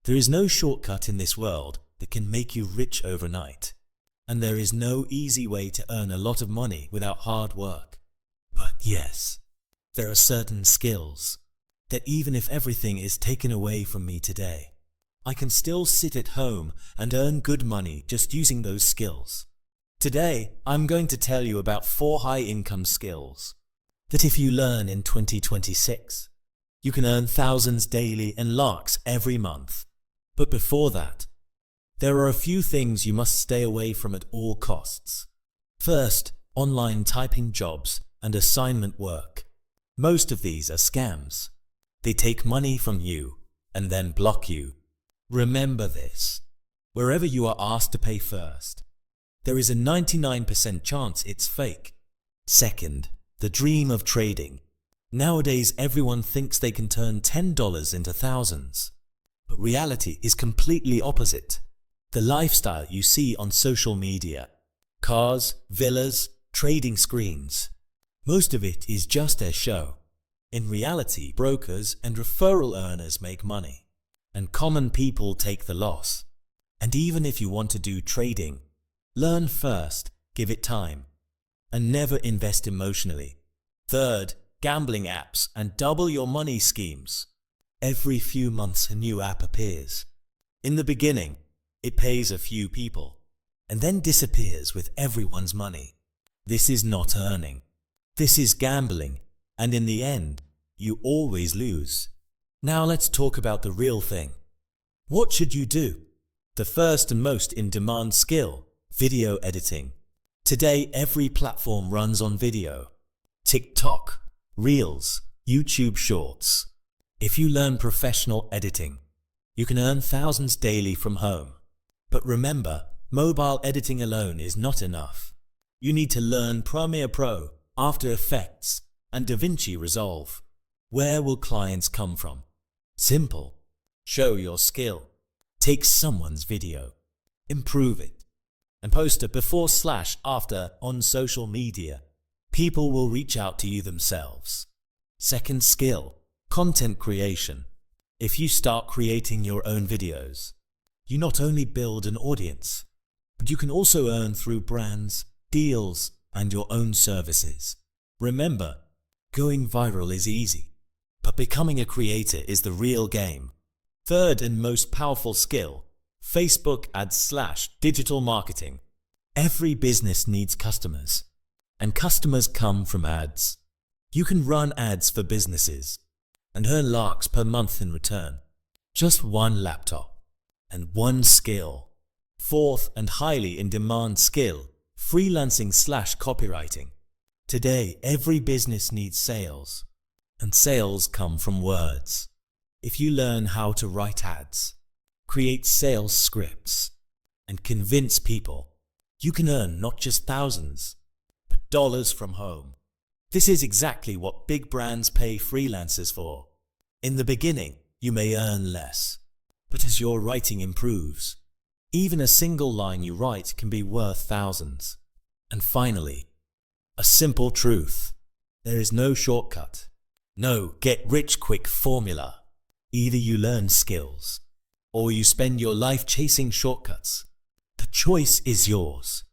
There is no shortcut in this world that can make you rich overnight. And there is no easy way to earn a lot of money without hard work. But yes, there are certain skills that even if everything is taken away from me today, I can still sit at home and earn good money just using those skills. Today, I'm going to tell you about 4 high-income skills that if you learn in 2026, you can earn thousands daily and lakhs every month. But before that, there are a few things you must stay away from at all costs. First, online typing jobs and assignment work. Most of these are scams. They take money from you and then block you. Remember this. Wherever you are asked to pay first, there is a 99% chance it's fake. Second, the dream of trading. Nowadays, everyone thinks they can turn $10 into thousands. But reality is completely opposite. The lifestyle you see on social media, cars, villas, trading screens, most of it is just a show. In reality, brokers and referral earners make money, and common people take the loss. And even if you want to do trading, learn first, give it time, and never invest emotionally. Third, gambling apps and double your money schemes. Every few months a new app appears. In the beginning, it pays a few people, and then disappears with everyone's money. This is not earning. This is gambling, and in the end, you always lose. Now let's talk about the real thing. What should you do? The first and most in-demand skill, video editing. Today, every platform runs on video. TikTok, Reels, YouTube Shorts. If you learn professional editing, you can earn thousands daily from home. But remember, mobile editing alone is not enough. You need to learn Premiere Pro, After Effects, and DaVinci Resolve. Where will clients come from? Simple. Show your skill. Take someone's video, improve it, and post a before/after on social media. People will reach out to you themselves. Second skill, content creation. If you start creating your own videos, you not only build an audience, but you can also earn through brands, deals, and your own services. Remember, going viral is easy, but becoming a creator is the real game. Third and most powerful skill, Facebook ads/digital marketing. Every business needs customers, and customers come from ads. You can run ads for businesses and earn lakhs per month in return. Just one laptop and one skill. Fourth and highly in-demand skill, freelancing/copywriting. Today, every business needs sales, and sales come from words. If you learn how to write ads, create sales scripts, and convince people, you can earn not just thousands, but dollars from home. This is exactly what big brands pay freelancers for. In the beginning, you may earn less, but as your writing improves, even a single line you write can be worth thousands. And finally, a simple truth. There is no shortcut, no get-rich-quick formula. Either you learn skills, or you spend your life chasing shortcuts. The choice is yours.